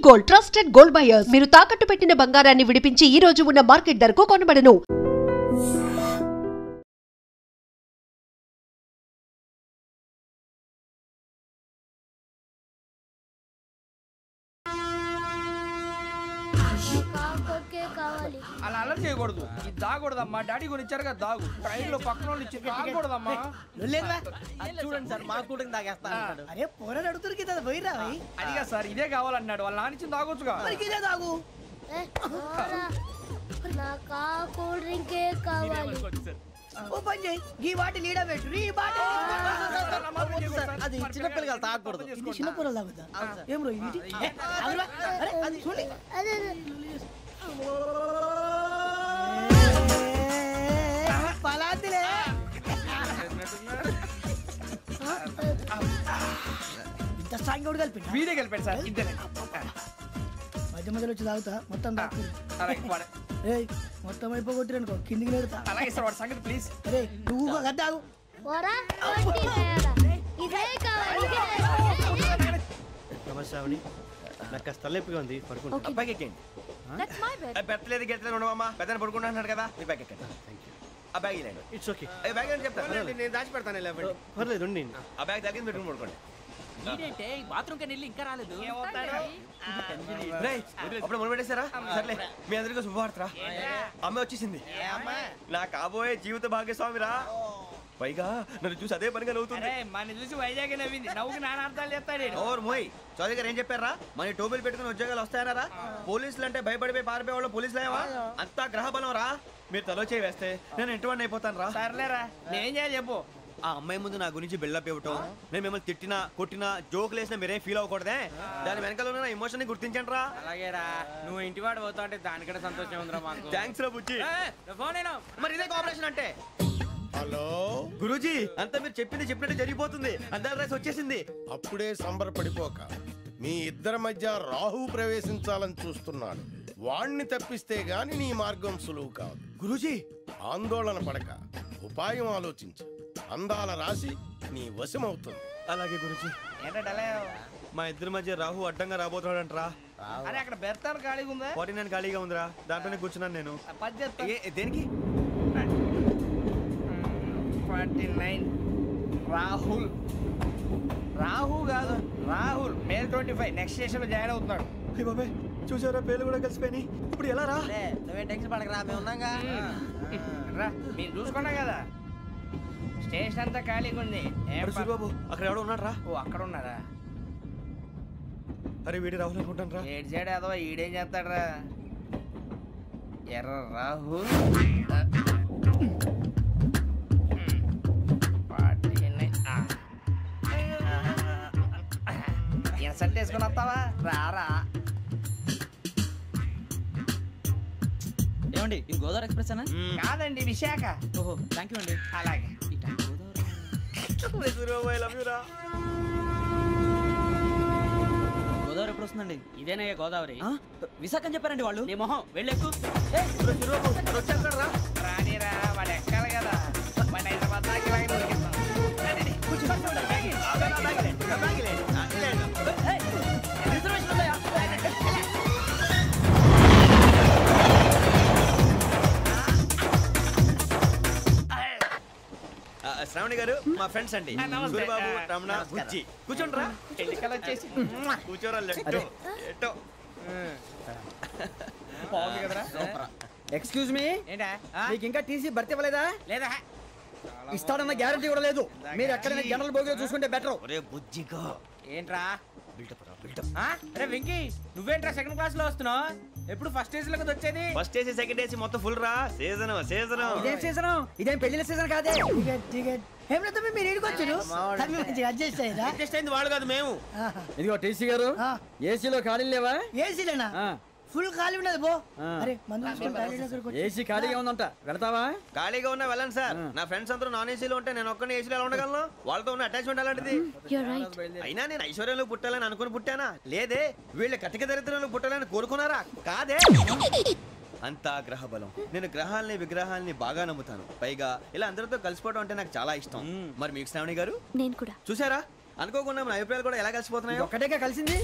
Gold, trusted gold buyers. మీరు తాకట్టు పెట్టిన బంగారాన్ని విడిపించి ఈ రోజు ఉన్న మార్కెట్ ధరకు కొనబడను. అలా అలర్ చేయకూడదు. ఇది దాగకూడదమ్మా. డాడీ కొని ఇచ్చారు కదా దాగు. ట్రైన్ లో పక్కన వాళ్ళు ఇచ్చి దాగకూడదమ్మా. చూడండి సార్ మా కూడా తాగేస్తాను. అరే పోరాడు అడుగుతారు కదా పోయిరా అదిగా సార్ ఇదే కావాలన్నాడు. వాళ్ళ నానిచ్చింది తాగొచ్చుగా. ఇదే తాగు. నాకు కూల్ డ్రింకే కావాలి. ఓ పని చేయి, ఈ బాటిల్ లీడ పెట్టు. ఈ బాటిల్ అది చిన్నపిల్లలు తాగకూడదు. ఇది చిన్న పొరలు తాగుతా. ఏం రో ఇది? అరే అది చూడండి. పలాతిలే ఇంత స్ట్రాంగ్ కూడా కలిపి వీడే కలిపాడు సార్. ఇద్దరే మధ్య మధ్యలో వచ్చి తాగుతా. మొత్తం తాగు. అలాగే మొత్తం అయిపోగొట్టి అనుకో కిందికి నేడుతా. అలాగే సార్ వాడు సంగతి ప్లీజ్. అరే నువ్వు గద్ద తాగు. నమస్కారం. నాకు కాస్త తలెప్పిగా ఉంది, పడుకుంటా. అబ్బాయికి ఎక్కండి. పెట్టలేదు గెట్టలేదు ఉండవమ్మా. పెద్దని పడుకుంటున్నాడు కదా. మీ బ్యాగ్ ఎక్కండి. ఆ బ్యాగ్ ఇలాండి. It's okay. బ్యాగ్ అని చెప్తాను. నేను దాచి పెడతాను. పర్లేదు ఉండి. ఆ బ్యాగ్ తగ్గింది పెట్టుకుని పడుకోండి. బాత్రూమ్ కి వెళ్ళి ఇంకా రాలేదు. అప్పుడు మొదలు పెట్టేశారా? సర్లే మీ అందరికీ శుభవార్తరా. అమ్మ వచ్చేసింది. నా కాబోయే జీవిత భాగ్యస్వామిరా. పైగా నన్ను చూసి అదే పనిగా నవ్వుతుంది. మన చూసి వైజాగ్ నవ్వింది. నవ్వుకి నాన్న అర్థాలు చెప్తాడు. ఓర్ మోయ్ చౌదరి గారు ఏం చెప్పారా? మన టోబీలు పెట్టుకుని ఉద్యోగాలు వస్తాయన్నారా? పోలీసులు అంటే భయపడిపోయి పారిపోయే వాళ్ళు పోలీసులేవా? అంతా గ్రహ బలం రా. మీరు తలో చేయి వేస్తే నేను ఇంటివాడిని అయిపోతాను రా. సర్లేరా నేనేం చేయాలి చెప్పు. ఆ అమ్మాయి ముందు నా గురించి బిల్డప్ ఇవ్వటం, నేను మిమ్మల్ని తిట్టినా కొట్టినా జోకులు వేసినా మీరేం ఫీల్ అవ్వకూడదే. దాని వెనకాల ఉన్న ఎమోషన్ ని గుర్తించండి రా. అలాగేరా. నువ్వు ఇంటివాడు పోతా అంటే దానికంటే సంతోషం ఉందిరా మాకు. థ్యాంక్స్ రా బుజ్జి. మరి ఇదే కోఆపరేషన్ అంటే. హలో గురూజీ, అంతా మీరు చెప్పింది చెప్పినట్టు జరిగిపోతుంది. అందరి రైస్ వచ్చేసింది. అప్పుడే సంబరపడిపోక. మీ ఇద్దరి మధ్య రాహు ప్రవేశించాలని చూస్తున్నాడు. వాణ్ణి తప్పిస్తే గాని నీ మార్గం సులువు కాదు. గురూజీ ఆందోళన పడక, ఉపాయం ఆలోచించు. అందాల రాశి నీ వశమవుతుంది. అలాగే గురూజీ. మా ఇద్దరి మధ్య రాహు అడ్డంగా రాబోతున్నాడంటరా. అరే అక్కడ బెర్తాను ఖాళీగా ఉందా? 49 ఖాళీగా ఉందిరా. దాంట్లోనే కూర్చున్నాను నేను. దేనికి? 49 రాహుల్. రాహు కాదు రాహుల్. మే 25 నెక్స్ట్ స్టేషన్ లో జాయిన్ అవుతున్నాడు. బాబాయ్ చూసారా పేర్లు కూడా కలిసిపోయినాయి. ఇప్పుడు ఎలా రా? నువ్వేం టెన్షన్ పడకరా, మేము ఉన్నాగా. రా మీరు చూసుకున్నా కదా. స్టేషన్ అంతా ఖాళీగా ఉంది. బాబు అక్కడ ఎవడో ఉన్నాడు రా. ఓ అక్కడ ఉన్నారా? అరే వీడి రాహుల్ అనుకుంటాను రా. ఏడు చేయడం అదో ఈడేం చేస్తాడు రా. ఎర్ర రాహుల్. సెట్ వేసుకుని వస్తావా? రారా. ఏమండి ఇది గోదావరి ఎక్స్ప్రెస్ అనా? కాదండి విశాఖ. ఓహో థ్యాంక్ యూ అండి. అలాగే. గోదావరి ఎప్పుడు వస్తుందండి? ఇదేనయ్య గోదావరి. విశాఖ అని చెప్పారండి వాళ్ళు. నీ మొహం వెళ్ళెక్కు. రానిరా వాడు ఎక్కాలి కదా. వాడు హైదరాబాద్ దాకా ఇలాగే దొరికిస్తాం. శ్రావణి గారు మా ఫ్రెండ్స్ అండి. గురుబాబు, రమణ, బుజ్జి. కూర్చోండి రా. ఎన్నికలు వచ్చేసి కూర్చోరా. బాగుంది కదరా. ఎక్స్క్యూజ్ మీ, ఏంటా మీకు ఇంకా టీసీ భర్తీ ఇవ్వలేదా? లేదా ఇస్తాడన్న గ్యారంటీ కూడా లేదు. మీరు ఎక్కడైనా జనరల్ బోగిలో చూసుకుంటే బెటర్. ఒరే బుజ్జిగా ఏంట్రా బిల్డప్ రా బిల్డప్. అరే వెంకీ నువ్వేంట్రా సెకండ్ క్లాస్ లో వస్తున్నావు? ఎప్పుడు ఫస్ట్ ఏసీ లో వచ్చేది? ఫస్ట్ ఏసీ సెకండ్ ఏసీ మొత్తం ఫుల్ రా. సీజన్ ఇదేం సీజన్? ఇదేం పెళ్లిన సీజన్ కాదే. టికెట్ ఏమిటో మీరు ఇడికొచ్చారు. అడ్జస్ట్ అయ్యారా? అడ్జస్ట్ అయింది వాళ్ళు కాదు మేము. ఇదిగో టీసీ గారు, ఏసీలో ఖాళీ లేవా? ఏసీలేనా? ఫుల్ ఖాళీ ఉన్నది బో. అరే ఏసీ ఖాళీగా ఉందంట, వెళ్తావా? ఖాళీగా ఉన్నా వెళ్ళండి సార్. నా ఫ్రెండ్స్ అందరూ నాన్ ఏసీలో ఉంటే నేను ఒక్కనే ఏసీలో ఎలా ఉండగలను? వాళ్ళతో ఉన్న అటాచ్మెంట్ అలాంటిది. అయినా నేను ఐశ్వర్యంలో పుట్టాలని అనుకుని పుట్టానా? లేదే. వీళ్ళు కటిక దరిద్రంలో పుట్టాలని కోరుకున్నారా? కాదే. అంతా గ్రహ బలం. నేను గ్రహాలని విగ్రహాలని బాగా నమ్ముతాను. పైగా ఇలా అందరితో కలిసిపోవడం అంటే నాకు చాలా ఇష్టం. మరి మీకు శ్రావణి గారు? నేను కూడా. చూసారా అనుకోకుండా మన అభిప్రాయాలు కూడా ఎలా కలిసిపోతున్నాయి. ఒక్కటేగా కలిసింది.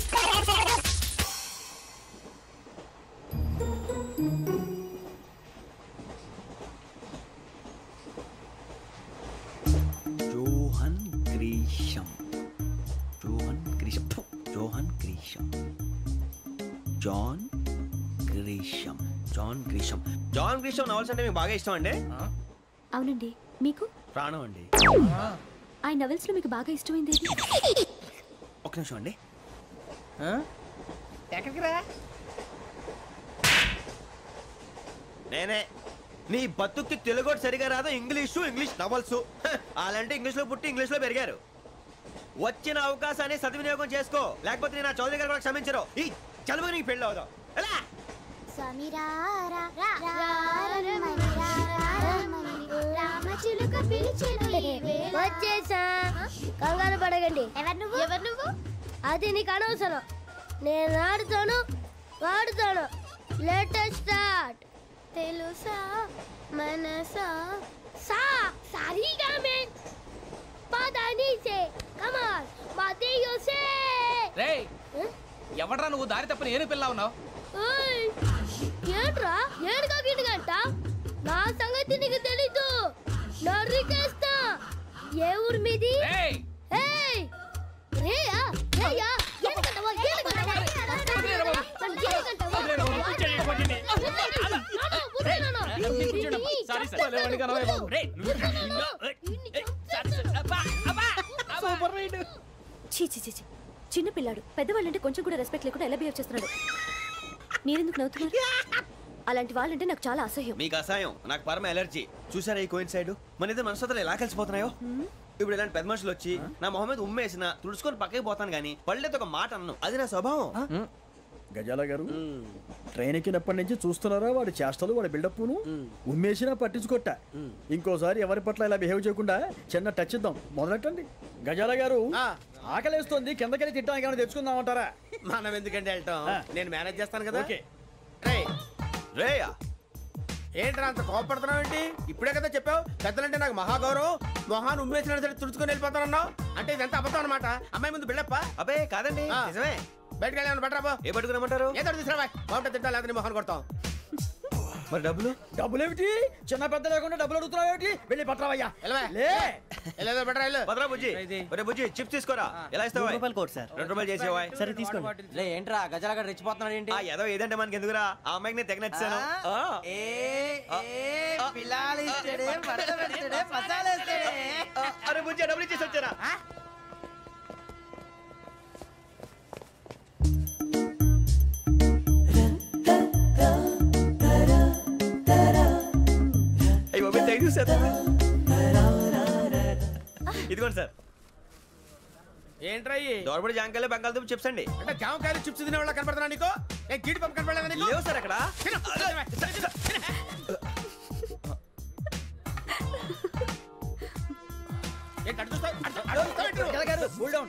John Grisham. John Grisham novels అంటే మీకు బాగా ఇష్టం అండి? అవునండి. మీకు? ప్రాణం అండి. ఆయన నవెల్స్ లో మీకు బాగా ఇష్టమైంది ఏది? ఒక్క నిమిషం అండి. ఎక్కడికి రా? నేనే. నీ బతుక్కి తెలుగు సరిగా రాదు, ఇంగ్లీష్ నవల్స్. అలాంటి ఇంగ్లీష్లో పుట్టి ఇంగ్లీష్లో పెరిగారు. వచ్చిన అవకాశాన్ని సద్వినియోగం చేసుకో, లేకపోతే నేను నా చౌదరి గారు కూడా క్షమించరు. ఈ చదువు నీకు పెళ్ళి అవుదాం. ఎలా వచ్చేసా, కంగారు పడకండి. ఎవరు నువ్వు? అది నీకు అనవసరం. నేను ఆడుతాను, వాడుతాను. Latest start. తెలుసా మనసా సా సారీగా మే పదని సే కమాల్ మాదేయో సే. రేయ్ ఎవడ్రా నువ్వు? దారి తప్పని ఏను పిల్ల ఉన్నావు? ఓయ్ ఏంట్రా ఏడుగా గిడుగంట? నా సంగతి నీకు తెలీదు. నరికేస్తా. ఏ ఊరు మీది? రేయ్ ఏయ్ రేయా రేయా ఏడుగంటవా ఏడుగంటవా సారీ సార్. రేయ్ సూపర్ రైడ్. చీ చీ చీ చీ. చిన్న పిల్లాడు పెద్దవాళ్ళంటే కొంచెం కూడా రెస్పెక్ట్ లేకుండా ఎలా బిహేవ్ చేస్తున్నాడు? మీరెందుకు నవ్వుతున్నారు? అలాంటి వాళ్ళంటే నాకు చాలా అసహ్యం. మీకు అసహాయం, నాకు పరమ ఎలర్జీ. చూసారా ఈ కోయిన్సైడ్? మన ఇద్దరు మనసులో ఎలా కలిసిపోతున్నాయో. ఇప్పుడు ఇలాంటి పెద్ద మనుషులు వచ్చి నా మొహం మీద ఉమ్మేసిన తుడుచుకొని పక్కకి పోతాను కానీ పళ్ళేతో ఒక మాట అన్ను. అది నా స్వభావం. గజాల గారు ట్రైన్ ఎక్కినప్పటి నుంచి చూస్తున్నారా వాడి చేష్టలు, వాడి బిల్డప్ను? ఉమ్మేసినా పట్టించుకోట. ఇంకోసారి ఎవరి పట్ల ఇలా బిహేవ్ చేయకుండా చిన్న టచ్ ఇద్దాం. మొదలెట్టండి. గజాల గారు ఆకలేస్తోంది, కిందకెళ్ళి తిట్టడానికి ఏమైనా తెచ్చుకుందామంటారా? మనం ఎందుకంటే వెళ్తాం, నేను మేనేజ్ చేస్తాను కదా. ఓకే. రేయా ఏంట్రా అంత కోపడుతున్నావు ఏంటి? ఇప్పుడే కదా చెప్పావు పెద్దలంటే నాకు మహాగౌరవం, మొహాన్ని ఉమ్మేసిన సరే తుడుచుకొని వెళ్ళిపోతానన్నావు. అంటే ఇదంతా అబద్ధం అనమాట. అమ్మాయి ముందు బిల్డప్ప. అబ్బే కాదండి, నిజమే. బయటకు వెళ్ళి బట్రాబో. ఏ పట్టుకురమ్మంటారు? ఏదో తీసుకురా, బాగుంటుంది తింటా, లేదా మొహాన్ని కొడతాం. మరి డబ్బులు? డబ్బులు ఏమిటి? చిన్న పెద్ద లేకుండా డబ్బులు అడుగుతున్నావు ఏమిటి? వెళ్ళి పట్టరావయ్యా. వెళ్ళేదో బట్రా వెళ్ళు. పదరా బుజ్జి. ఒరే బుజ్జి చిప్స్ తీసుకోరా. ఎలా ఇస్తావా? Court sir. 2 రూపాయలు చేసేవా? సరే తీసుకోండి. రే ఏంట్రా గజాలగా రెచ్చిపోతున్నాడు ఏంటి? ఏదో ఏదంటే మనకి ఎందుకురా, ఆ అమ్మాయికి నేను తెగ నచ్చాను. అరే బుజ్జి డబ్బులు ఇచ్చేసి వచ్చారా? ఇదిగోండి సార్. ఏంట్రా దోరబడి జాంకాయలు బంగాళదుంప చిప్స్ అండి. అంటే జామకాయలు చిప్స్ తినే వాళ్ళ కనపడుతున్నా నీకు? ఏ జీడిపప్పు కనపడలేదా నీకు? లేవు సార్ అక్కడ. ఏంటి అటు చూస్తావు?